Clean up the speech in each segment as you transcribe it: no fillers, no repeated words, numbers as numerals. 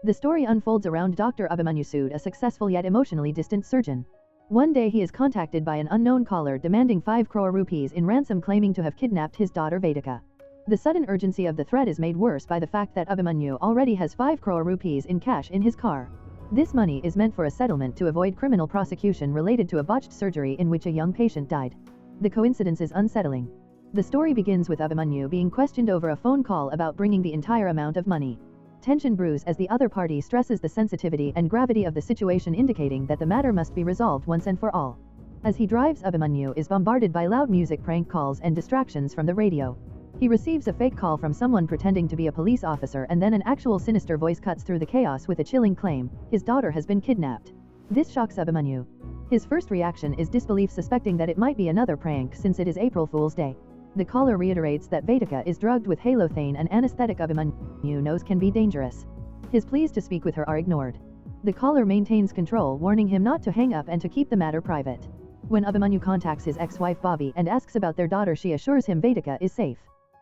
The story unfolds around Dr. Abhimanyu Sood, a successful yet emotionally distant surgeon. One day he is contacted by an unknown caller demanding 5 crore rupees in ransom, claiming to have kidnapped his daughter Vedica. The sudden urgency of the threat is made worse by the fact that Abhimanyu already has 5 crore rupees in cash in his car. This money is meant for a settlement to avoid criminal prosecution related to a botched surgery in which a young patient died. The coincidence is unsettling. The story begins with Abhimanyu being questioned over a phone call about bringing the entire amount of money. Tension brews as the other party stresses the sensitivity and gravity of the situation, indicating that the matter must be resolved once and for all. As he drives, Abhimanyu is bombarded by loud music, prank calls and distractions from the radio. He receives a fake call from someone pretending to be a police officer, and then an actual sinister voice cuts through the chaos with a chilling claim: his daughter has been kidnapped. This shocks Abhimanyu. His first reaction is disbelief, suspecting that it might be another prank since it is April Fool's Day. The caller reiterates that Vedica is drugged with halothane, an anesthetic Abhimanyu knows can be dangerous. His pleas to speak with her are ignored. The caller maintains control, warning him not to hang up and to keep the matter private. When Abhimanyu contacts his ex-wife Bobby and asks about their daughter, she assures him Vedica is safe.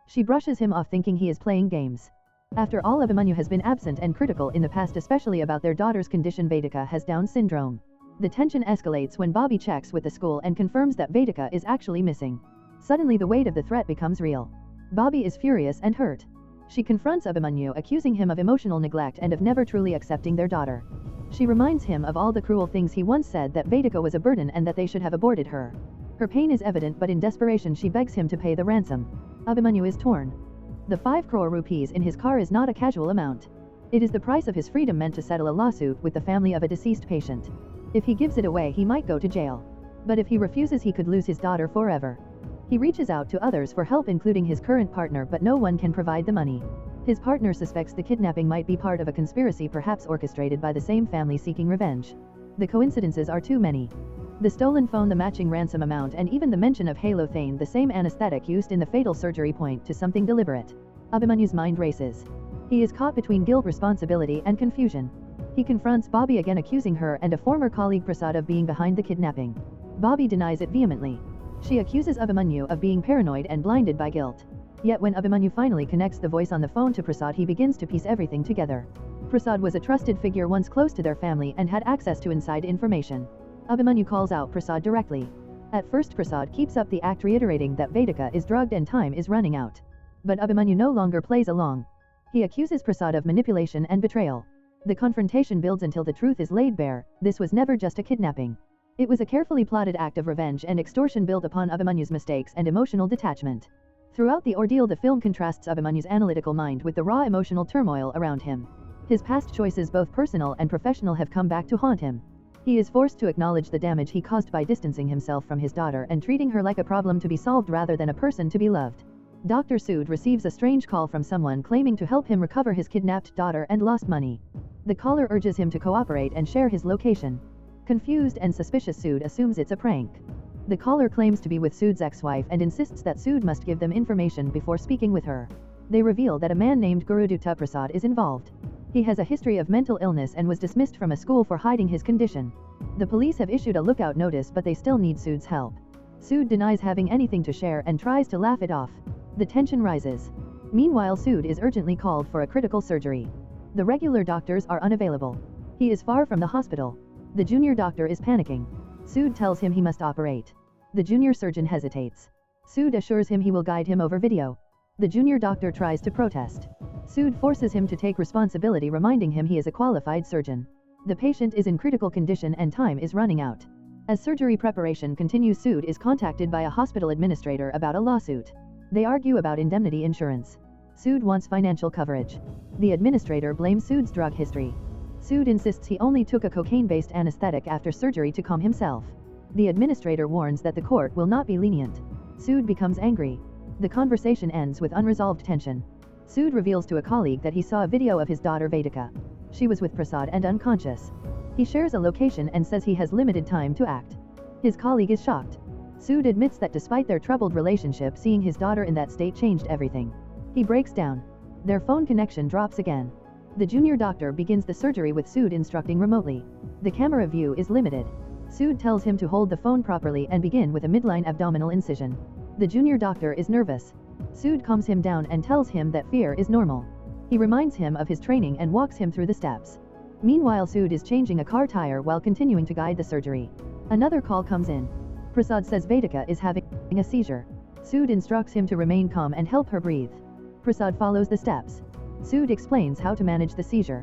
She brushes him off, thinking he is playing games. After all, Abhimanyu has been absent and critical in the past, especially about their daughter's condition. Vedica has Down syndrome. The tension escalates when Bobby checks with the school and confirms that Vedica is actually missing. Suddenly the weight of the threat becomes real. Bobby is furious and hurt. She confronts Abhimanyu, accusing him of emotional neglect and of never truly accepting their daughter. She reminds him of all the cruel things he once said, that Vedica was a burden and that they should have aborted her. Her pain is evident, but in desperation she begs him to pay the ransom. Abhimanyu is torn. The 5 crore rupees in his car is not a casual amount. It is the price of his freedom, meant to settle a lawsuit with the family of a deceased patient. If he gives it away, he might go to jail. But if he refuses, he could lose his daughter forever. He reaches out to others for help, including his current partner, but no one can provide the money. His partner suspects the kidnapping might be part of a conspiracy, perhaps orchestrated by the same family seeking revenge. The coincidences are too many. The stolen phone, the matching ransom amount, and even the mention of halothane, the same anesthetic used in the fatal surgery, point to something deliberate. Abhimanyu's mind races. He is caught between guilt, responsibility, and confusion. He confronts Bobby again, accusing her and a former colleague Prasad of being behind the kidnapping. Bobby denies it vehemently. She accuses Abhimanyu of being paranoid and blinded by guilt. Yet when Abhimanyu finally connects the voice on the phone to Prasad, he begins to piece everything together. Prasad was a trusted figure once close to their family and had access to inside information. Abhimanyu calls out Prasad directly. At first Prasad keeps up the act, reiterating that Vedica is drugged and time is running out. But Abhimanyu no longer plays along. He accuses Prasad of manipulation and betrayal. The confrontation builds until the truth is laid bare: this was never just a kidnapping. It was a carefully plotted act of revenge and extortion built upon Abhimanyu's mistakes and emotional detachment. Throughout the ordeal, the film contrasts Abhimanyu's analytical mind with the raw emotional turmoil around him. His past choices, both personal and professional, have come back to haunt him. He is forced to acknowledge the damage he caused by distancing himself from his daughter and treating her like a problem to be solved rather than a person to be loved. Dr. Sood receives a strange call from someone claiming to help him recover his kidnapped daughter and lost money. The caller urges him to cooperate and share his location. Confused and suspicious, Sood assumes it's a prank. The caller claims to be with Sood's ex-wife and insists that Sood must give them information before speaking with her. They reveal that a man named Gurudutta Prasad is involved. He has a history of mental illness and was dismissed from a school for hiding his condition. The police have issued a lookout notice, but they still need Sood's help. Sood denies having anything to share and tries to laugh it off. The tension rises. Meanwhile, Sood is urgently called for a critical surgery. The regular doctors are unavailable. He is far from the hospital. The junior doctor is panicking. Sood tells him he must operate. The junior surgeon hesitates. Sood assures him he will guide him over video. The junior doctor tries to protest. Sood forces him to take responsibility, reminding him he is a qualified surgeon. The patient is in critical condition and time is running out. As surgery preparation continues, Sood is contacted by a hospital administrator about a lawsuit. They argue about indemnity insurance. Sood wants financial coverage. The administrator blames Sood's drug history. Sood insists he only took a cocaine-based anesthetic after surgery to calm himself. The administrator warns that the court will not be lenient. Sood becomes angry. The conversation ends with unresolved tension. Sood reveals to a colleague that he saw a video of his daughter Vedica. She was with Prasad and unconscious. He shares a location and says he has limited time to act. His colleague is shocked. Sood admits that despite their troubled relationship, seeing his daughter in that state changed everything. He breaks down. Their phone connection drops again. The junior doctor begins the surgery with Sood instructing remotely. The camera view is limited. Sood tells him to hold the phone properly and begin with a midline abdominal incision. The junior doctor is nervous. Sood calms him down and tells him that fear is normal. He reminds him of his training and walks him through the steps. Meanwhile, Sood is changing a car tire while continuing to guide the surgery. Another call comes in. Prasad says Vedica is having a seizure. Sood instructs him to remain calm and help her breathe. Prasad follows the steps. Sood explains how to manage the seizure.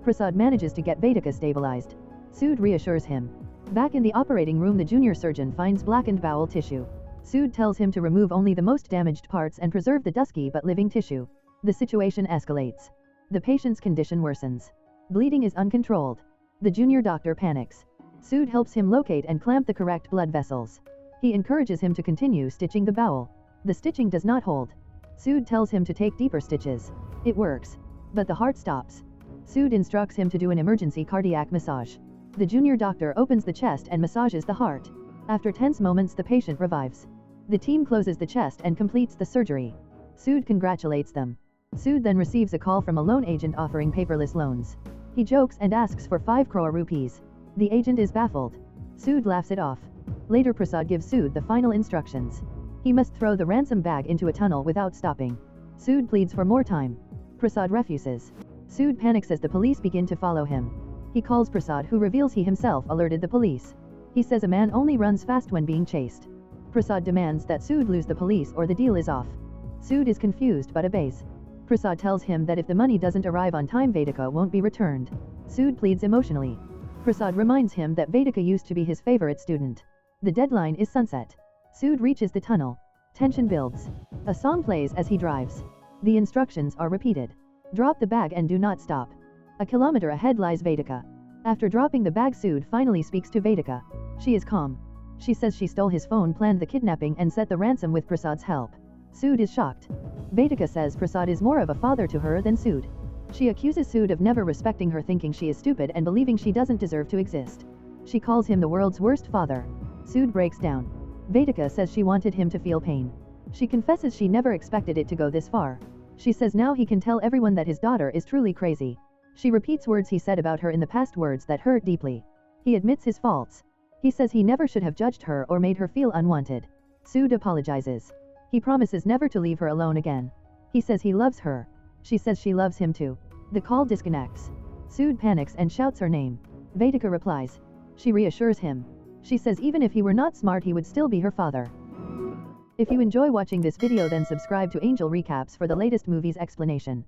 Prasad manages to get Vedica stabilized. Sood reassures him. Back in the operating room, the junior surgeon finds blackened bowel tissue. Sood tells him to remove only the most damaged parts and preserve the dusky but living tissue. The situation escalates. The patient's condition worsens. Bleeding is uncontrolled. The junior doctor panics. Sood helps him locate and clamp the correct blood vessels. He encourages him to continue stitching the bowel. The stitching does not hold. Sood tells him to take deeper stitches. It works. But the heart stops. Sood instructs him to do an emergency cardiac massage. The junior doctor opens the chest and massages the heart. After tense moments, the patient revives. The team closes the chest and completes the surgery. Sood congratulates them. Sood then receives a call from a loan agent offering paperless loans. He jokes and asks for 5 crore rupees. The agent is baffled. Sood laughs it off. Later, Prasad gives Sood the final instructions. He must throw the ransom bag into a tunnel without stopping. Sood pleads for more time. Prasad refuses. Sood panics as the police begin to follow him. He calls Prasad, who reveals he himself alerted the police. He says a man only runs fast when being chased. Prasad demands that Sood lose the police or the deal is off. Sood is confused but obeys. Prasad tells him that if the money doesn't arrive on time, Vedica won't be returned. Sood pleads emotionally. Prasad reminds him that Vedica used to be his favorite student. The deadline is sunset. Sood reaches the tunnel. Tension builds. A song plays as he drives. The instructions are repeated. Drop the bag and do not stop. A kilometer ahead lies Vedica. After dropping the bag, Sood finally speaks to Vedica. She is calm. She says she stole his phone, planned the kidnapping and set the ransom with Prasad's help. Sood is shocked. Vedica says Prasad is more of a father to her than Sood. She accuses Sood of never respecting her, thinking she is stupid and believing she doesn't deserve to exist. She calls him the world's worst father. Sood breaks down. Vedica says she wanted him to feel pain. She confesses she never expected it to go this far. She says now he can tell everyone that his daughter is truly crazy. She repeats words he said about her in the past, words that hurt deeply. He admits his faults. He says he never should have judged her or made her feel unwanted. Sood apologizes. He promises never to leave her alone again. He says he loves her. She says she loves him too. The call disconnects. Sood panics and shouts her name. Vedica replies. She reassures him. She says even if he were not smart, he would still be her father. If you enjoy watching this video, then subscribe to Angel Recaps for the latest movies explanation.